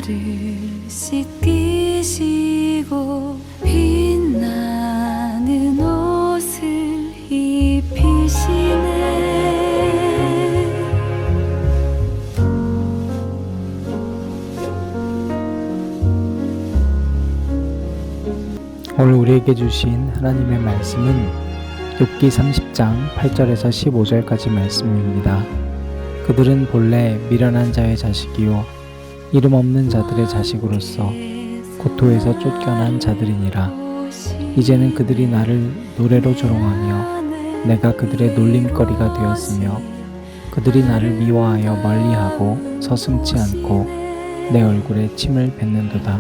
나를 씻기시고 빛나는 옷을 입히시네. 오늘 우리에게 주신 하나님의 말씀은 욥기 30장 8절에서 15절까지 말씀입니다. 그들은 본래 미련한 자의 자식이요 이름 없는 자들의 자식으로서 고토에서 쫓겨난 자들이니라. 이제는 그들이 나를 노래로 조롱하며 내가 그들의 놀림거리가 되었으며 그들이 나를 미워하여 멀리하고 서슴지 않고 내 얼굴에 침을 뱉는도다.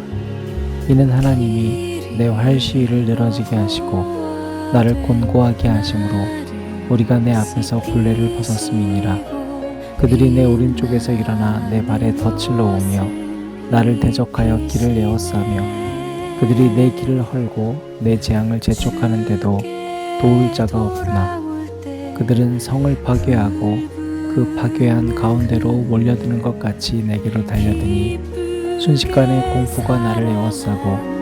이는 하나님이 내 활시위를 늘어지게 하시고 나를 곤고하게 하심으로 우리가 내 앞에서 굴레를 벗었음이니라. 그들이 내 오른쪽에서 일어나 내 발에 덫을 놓으며 나를 대적하여 길을 에워싸며 그들이 내 길을 헐고 내 재앙을 재촉하는데도 도울 자가 없구나. 그들은 성을 파괴하고 그 파괴한 가운데로 몰려드는 것 같이 내게로 달려드니 순식간에 공포가 나를 에워싸고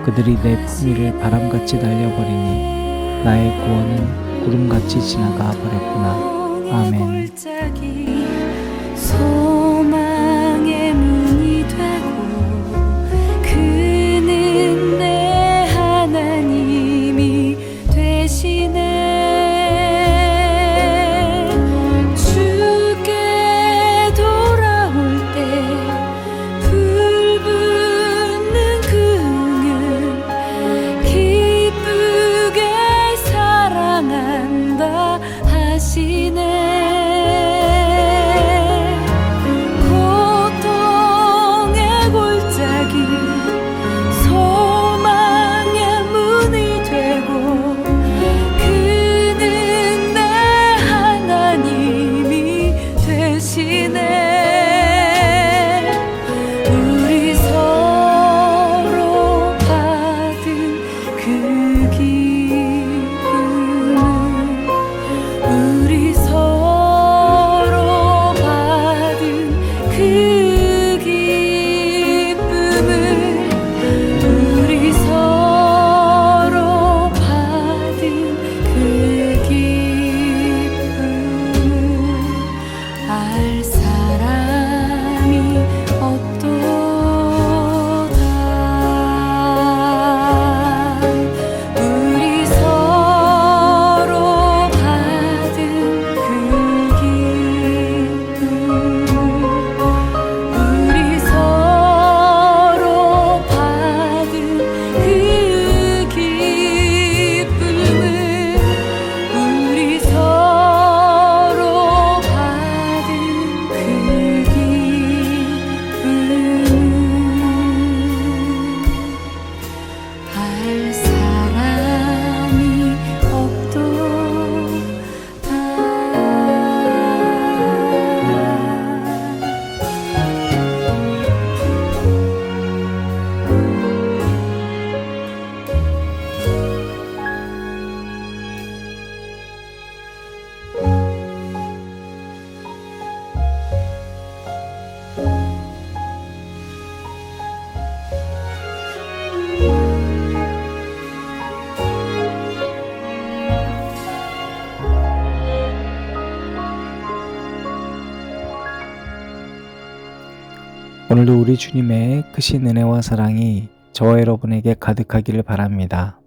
그들이 내 품위를 바람같이 날려버리니 나의 구원은 구름같이 지나가 버렸구나. 아멘. 소망의 문이 되고 그는 내 하나님이 되시네. 주께 돌아올 때 불 붙는 그는 기쁘게 사랑한다 하시네. 오늘도 우리 주님의 크신 은혜와 사랑이 저와 여러분에게 가득하기를 바랍니다.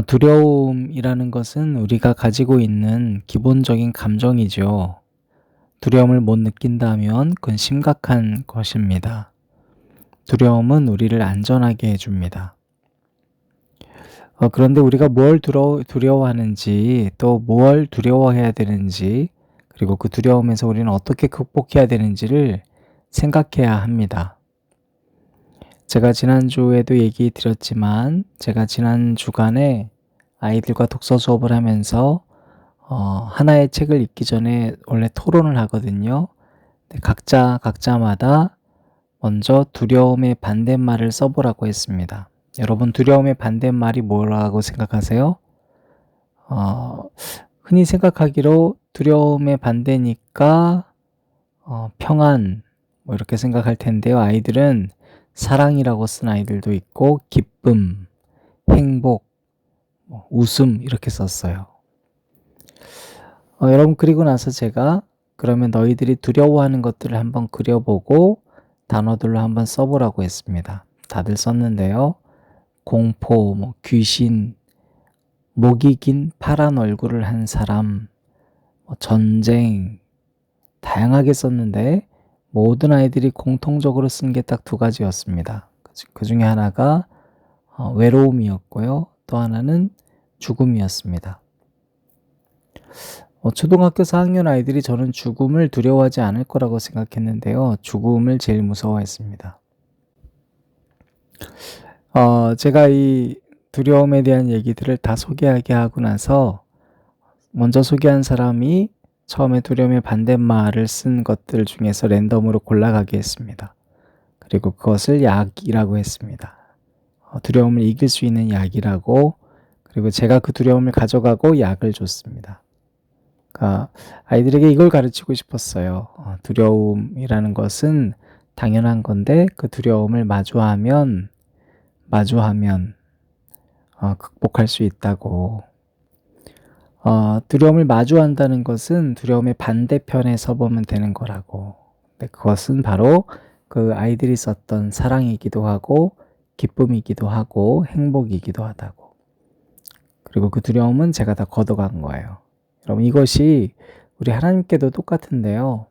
두려움이라는 것은 우리가 가지고 있는 기본적인 감정이죠. 두려움을 못 느낀다면 그건 심각한 것입니다. 두려움은 우리를 안전하게 해줍니다. 그런데 우리가 뭘 두려워하는지, 또 뭘 두려워해야 되는지, 그리고 그 두려움에서 우리는 어떻게 극복해야 되는지를 생각해야 합니다. 제가 지난주에도 얘기 드렸지만 제가 지난 주간에 아이들과 독서 수업을 하면서 하나의 책을 읽기 전에 원래 토론을 하거든요. 각자마다 먼저 두려움의 반대말을 써보라고 했습니다. 여러분, 두려움의 반대말이 뭐라고 생각하세요? 흔히 생각하기로 두려움의 반대니까 평안, 뭐 이렇게 생각할 텐데요. 아이들은 사랑이라고 쓴 아이들도 있고 기쁨, 행복, 웃음 이렇게 썼어요. 여러분 그리고 나서 제가 그러면 너희들이 두려워하는 것들을 한번 그려보고 단어들로 한번 써보라고 했습니다. 다들 썼는데요. 공포, 귀신, 목이 긴 파란 얼굴을 한 사람, 전쟁, 다양하게 썼는데 모든 아이들이 공통적으로 쓴 게 딱 두 가지였습니다. 그 중에 하나가 외로움이었고요. 또 하나는 죽음이었습니다. 초등학교 4학년 아이들이 저는 죽음을 두려워하지 않을 거라고 생각했는데요. 죽음을 제일 무서워했습니다. 제가 이 두려움에 대한 얘기들을 다 소개하게 하고 나서 먼저 소개한 사람이 처음에 두려움의 반대말을 쓴 것들 중에서 랜덤으로 골라가게 했습니다. 그리고 그것을 약이라고 했습니다. 두려움을 이길 수 있는 약이라고, 그리고 제가 그 두려움을 가져가고 약을 줬습니다. 그러니까 아이들에게 이걸 가르치고 싶었어요. 두려움이라는 것은 당연한 건데 그 두려움을 마주하면 극복할 수 있다고. 두려움을 마주한다는 것은 두려움의 반대편에 서보면 되는 거라고. 근데 그것은 바로 그 아이들이 썼던 사랑이기도 하고 기쁨이기도 하고 행복이기도 하다고. 그리고 그 두려움은 제가 다 걷어간 거예요. 여러분 이것이 우리 하나님께도 똑같은데요.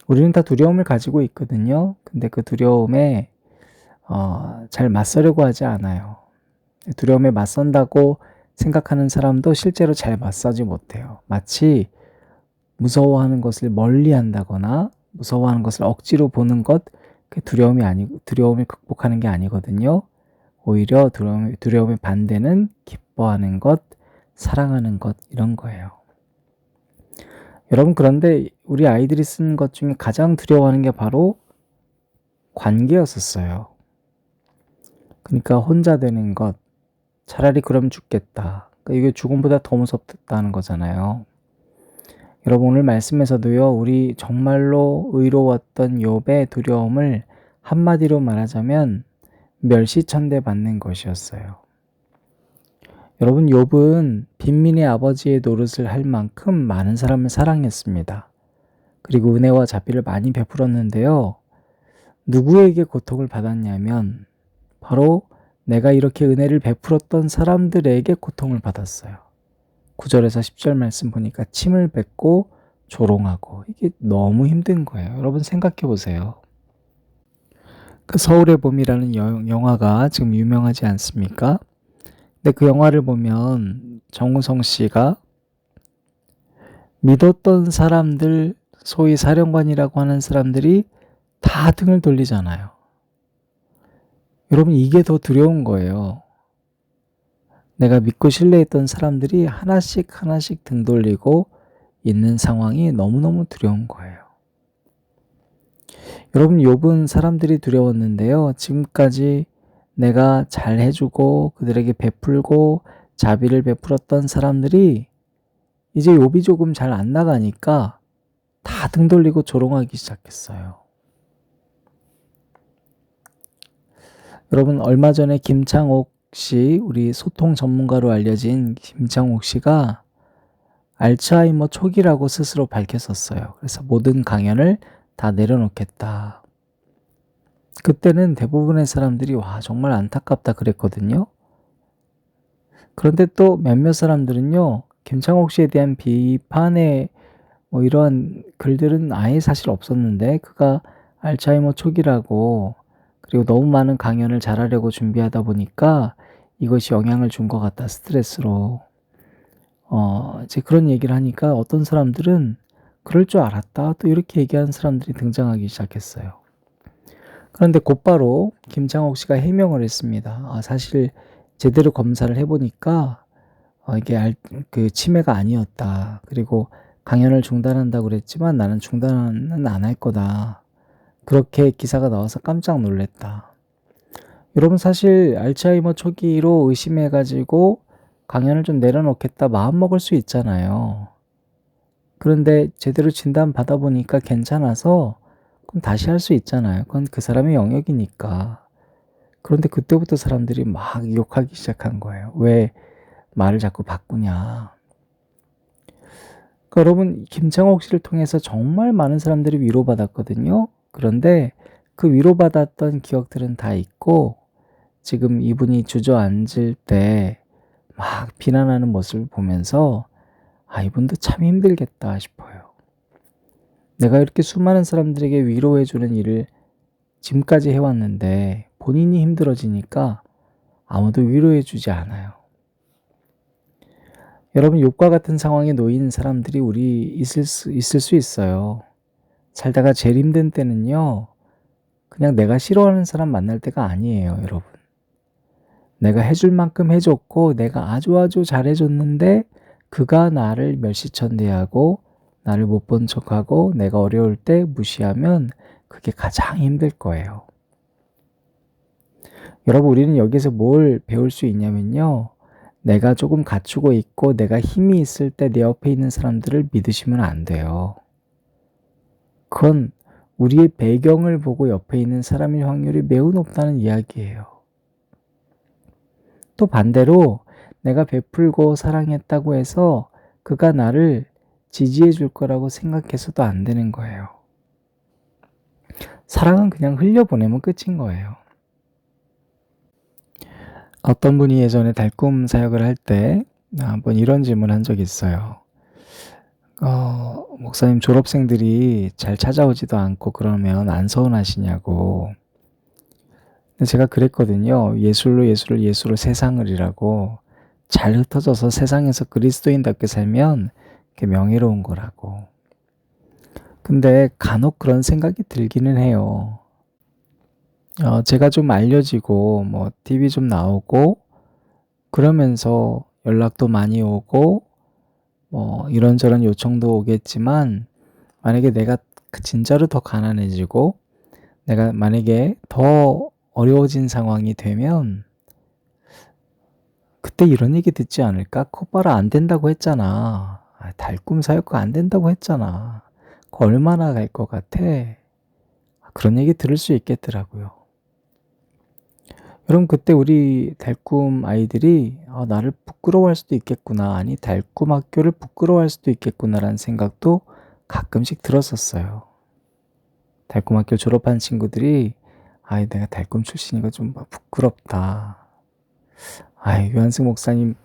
우리는 다 두려움을 가지고 있거든요. 근데 그 두려움에 잘 맞서려고 하지 않아요. 두려움에 맞선다고 생각하는 사람도 실제로 잘 맞서지 못해요. 마치 무서워하는 것을 멀리 한다거나 무서워하는 것을 억지로 보는 것, 그게 두려움을 극복하는 게 아니거든요. 오히려 두려움의 반대는 기뻐하는 것, 사랑하는 것, 이런 거예요. 여러분 그런데 우리 아이들이 쓴 것 중에 가장 두려워하는 게 바로 관계였었어요. 그러니까 혼자 되는 것, 차라리 그럼 죽겠다. 그러니까 이게 죽음보다 더 무섭다는 거잖아요. 여러분 오늘 말씀에서도요, 우리 정말로 의로웠던 욥의 두려움을 한마디로 말하자면 멸시천대 받는 것이었어요. 여러분 욥은 빈민의 아버지의 노릇을 할 만큼 많은 사람을 사랑했습니다. 그리고 은혜와 자비를 많이 베풀었는데요. 누구에게 고통을 받았냐면 바로 내가 이렇게 은혜를 베풀었던 사람들에게 고통을 받았어요. 9절에서 10절 말씀 보니까 침을 뱉고 조롱하고, 이게 너무 힘든 거예요. 여러분 생각해 보세요. 그 서울의 봄이라는 영화가 지금 유명하지 않습니까? 근데 그 영화를 보면 정우성 씨가 믿었던 사람들, 소위 사령관이라고 하는 사람들이 다 등을 돌리잖아요. 여러분 이게 더 두려운 거예요. 내가 믿고 신뢰했던 사람들이 하나씩 등 돌리고 있는 상황이 너무너무 두려운 거예요. 여러분 욥은 사람들이 두려웠는데요. 지금까지 내가 잘 해주고 그들에게 베풀고 자비를 베풀었던 사람들이 이제 욥이 조금 잘 안 나가니까 다 등 돌리고 조롱하기 시작했어요. 여러분 얼마 전에 김창옥 씨, 우리 소통 전문가로 알려진 김창옥 씨가 알츠하이머 초기라고 스스로 밝혔었어요. 그래서 모든 강연을 다 내려놓겠다. 그때는 대부분의 사람들이 와 정말 안타깝다 그랬거든요. 그런데 또 몇몇 사람들은요, 김창옥 씨에 대한 비판의 이러한 글들은 아예 사실 없었는데 그가 알츠하이머 초기라고, 그리고 너무 많은 강연을 잘하려고 준비하다 보니까 이것이 영향을 준 것 같다, 스트레스로. 이제 그런 얘기를 하니까 어떤 사람들은 그럴 줄 알았다, 또 이렇게 얘기하는 사람들이 등장하기 시작했어요. 그런데 곧바로 김창옥 씨가 해명을 했습니다. 사실 제대로 검사를 해보니까 이게 그 치매가 아니었다. 그리고 강연을 중단한다고 그랬지만 나는 중단은 안 할 거다. 그렇게 기사가 나와서 깜짝 놀랐다. 여러분 사실 알츠하이머 초기로 의심해가지고 강연을 좀 내려놓겠다 마음먹을 수 있잖아요. 그런데 제대로 진단 받아보니까 괜찮아서 그럼 다시 할 수 있잖아요. 그건 그 사람의 영역이니까. 그런데 그때부터 사람들이 막 욕하기 시작한 거예요. 왜 말을 자꾸 바꾸냐. 그러니까 여러분, 김창옥 씨를 통해서 정말 많은 사람들이 위로받았거든요. 그런데 그 위로받았던 기억들은 다 있고, 지금 이분이 주저앉을 때 막 비난하는 모습을 보면서 이분도 참 힘들겠다 싶어요. 내가 이렇게 수많은 사람들에게 위로해주는 일을 지금까지 해왔는데 본인이 힘들어지니까 아무도 위로해주지 않아요. 여러분, 욕과 같은 상황에 놓인 사람들이 있을 수 있어요. 살다가 제일 힘든 때는요, 그냥 내가 싫어하는 사람 만날 때가 아니에요, 여러분. 내가 해줄 만큼 해줬고 내가 아주 잘해줬는데 그가 나를 멸시천대하고 나를 못 본 척하고 내가 어려울 때 무시하면 그게 가장 힘들 거예요. 여러분, 우리는 여기서 뭘 배울 수 있냐면요, 내가 조금 갖추고 있고 내가 힘이 있을 때 내 옆에 있는 사람들을 믿으시면 안 돼요. 그건 우리의 배경을 보고 옆에 있는 사람일 확률이 매우 높다는 이야기예요. 또 반대로 내가 베풀고 사랑했다고 해서 그가 나를 지지해 줄 거라고 생각해서도 안 되는 거예요. 사랑은 그냥 흘려보내면 끝인 거예요. 어떤 분이 예전에 달꿈 사역을 할 때 한번 이런 질문을 한 적이 있어요. 목사님, 졸업생들이 잘 찾아오지도 않고 그러면 안 서운하시냐고. 근데 제가 그랬거든요. 예술로 세상을이라고. 잘 흩어져서 세상에서 그리스도인답게 살면 그게 명예로운 거라고. 근데 간혹 그런 생각이 들기는 해요. 제가 좀 알려지고 TV 좀 나오고 그러면서 연락도 많이 오고 이런저런 요청도 오겠지만, 만약에 내가 진짜로 더 가난해지고 내가 만약에 더 어려워진 상황이 되면 그때 이런 얘기 듣지 않을까? 콧바라 안 된다고 했잖아. 달꿈 사역가 안 된다고 했잖아. 그거 얼마나 갈 것 같아? 그런 얘기 들을 수 있겠더라고요. 여러분, 그때 우리 달꿈 아이들이 나를 부끄러워할 수도 있겠구나, 아니 달꿈 학교를 부끄러워할 수도 있겠구나라는 생각도 가끔씩 들었었어요. 달꿈 학교 졸업한 친구들이 내가 달꿈 출신이고 좀 부끄럽다. 유한승 목사님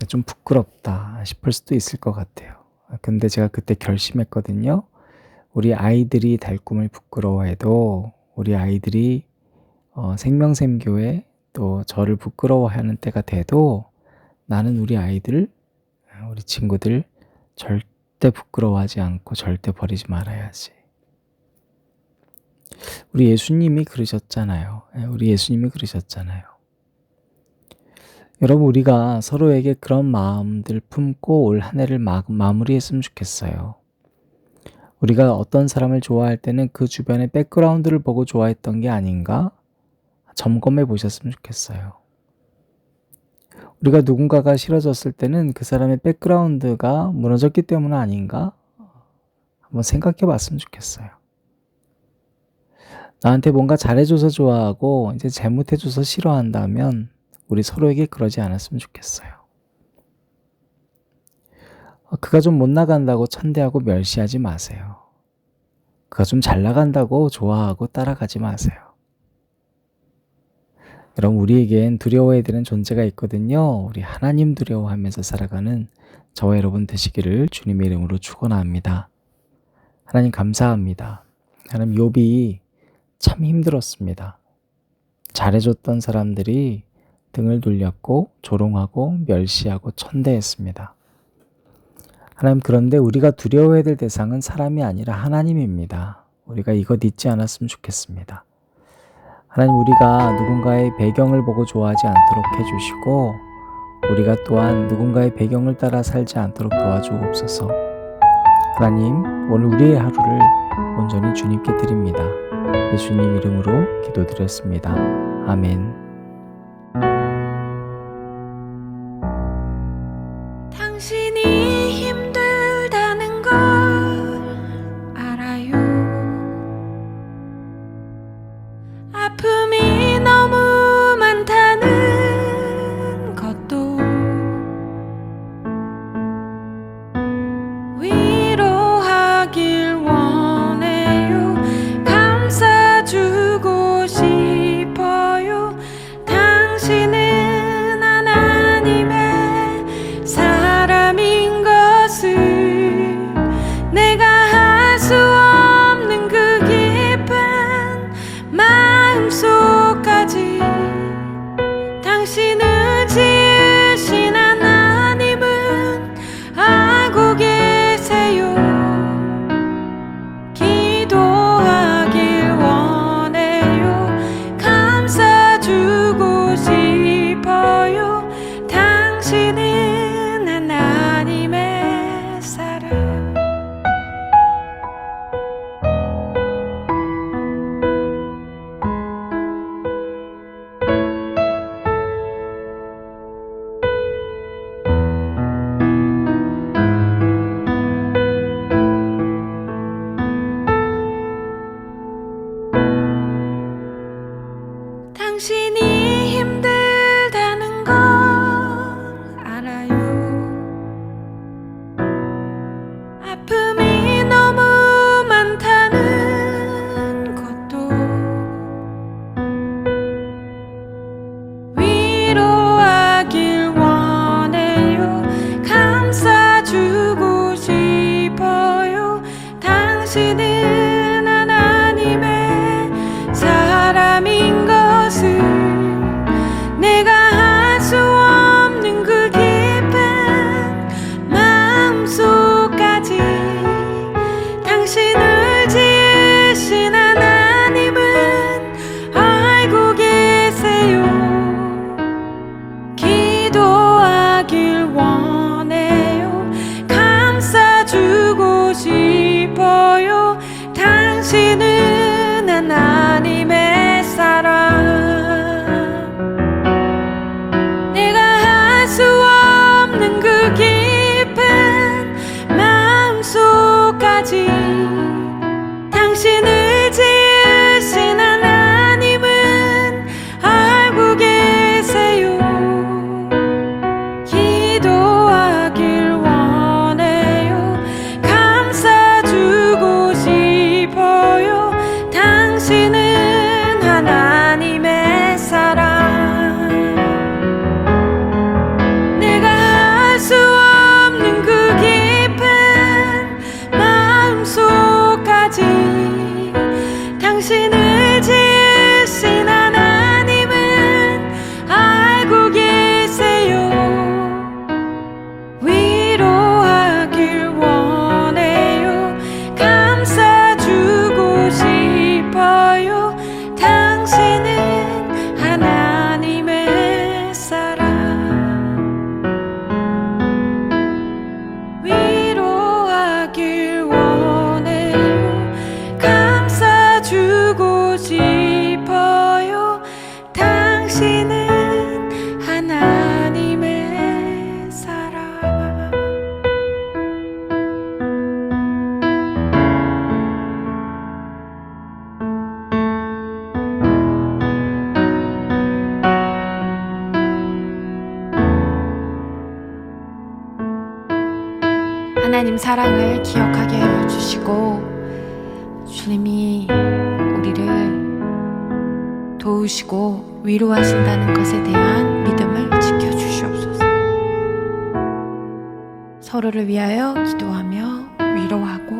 좀 부끄럽다 싶을 수도 있을 것 같아요. 근데 제가 그때 결심했거든요. 우리 아이들이 달꿈을 부끄러워해도 우리 아이들이 생명샘교회 또 저를 부끄러워하는 때가 돼도 나는 우리 아이들, 우리 친구들 절대 부끄러워하지 않고 절대 버리지 말아야지. 우리 예수님이 그러셨잖아요. 여러분, 우리가 서로에게 그런 마음들 품고 올 한 해를 마무리했으면 좋겠어요. 우리가 어떤 사람을 좋아할 때는 그 주변의 백그라운드를 보고 좋아했던 게 아닌가? 점검해 보셨으면 좋겠어요. 우리가 누군가가 싫어졌을 때는 그 사람의 백그라운드가 무너졌기 때문 아닌가? 한번 생각해 봤으면 좋겠어요. 나한테 뭔가 잘해줘서 좋아하고 이제 잘못해줘서 싫어한다면 우리 서로에게 그러지 않았으면 좋겠어요. 그가 좀 못 나간다고 천대하고 멸시하지 마세요. 그가 좀 잘 나간다고 좋아하고 따라가지 마세요. 여러분, 우리에겐 두려워해야 되는 존재가 있거든요. 우리 하나님 두려워하면서 살아가는 저와 여러분 되시기를 주님의 이름으로 축원합니다. 하나님 감사합니다. 하나님, 욥이 참 힘들었습니다. 잘해줬던 사람들이 등을 돌렸고 조롱하고 멸시하고 천대했습니다. 하나님, 그런데 우리가 두려워해야 될 대상은 사람이 아니라 하나님입니다. 우리가 이것 잊지 않았으면 좋겠습니다. 하나님, 우리가 누군가의 배경을 보고 좋아하지 않도록 해주시고 우리가 또한 누군가의 배경을 따라 살지 않도록 도와주옵소서. 하나님, 오늘 우리의 하루를 온전히 주님께 드립니다. 예수님 이름으로 기도드렸습니다. 아멘. 당신이 힘들다는 걸 알아요. 아픔이 너무 많다는 것도 위로하길 원해요. 감싸주고 싶어요. 당신은 하나님의 사람인 것을 내가 할 수 없는 그 깊은 마음속까지 당신을 지으신 하나님은 알고 계세요. 기도하길 원해요. 감싸주고 싶어요. 당신은 하나님의 사랑. 당신이 힘들다는 걸 알아요. 아픔이 너무 많다는 것도 위로하길 원해요. 감싸주고 싶어요. 당신은 하나님의 사람인 것을 내가 할 수 없는 그 깊은 마음속까지 당신을 지으신 하나님은 알고 계세요. 기도하길 원해요. 감싸주고 싶어요. 당신은 하나님의 사랑. 내가 할 수 없는 그 깊은 마음속까지 당신을 지으신 하나님은 알고 계세요. 기도하길 원해요. 감싸주고 싶어요. 당신은 하나님의 사랑. 내가 할 수 없는 그 깊은 마음속까지 당신을 지으신 하나님은 알고 계세요. 위로하길 원해요. 감싸주고 싶어요. 당신은 하나님의 사랑. 위로하길 원해요. 감싸주고 싶어요. 당신은 하나님의 사랑. 하나님 사랑을 기억하게 하여 주시고 주님이 우리를 도우시고 위로하신다는 것에 대한 믿음을 지켜주시옵소서. 서로를 위하여 기도하며 위로하고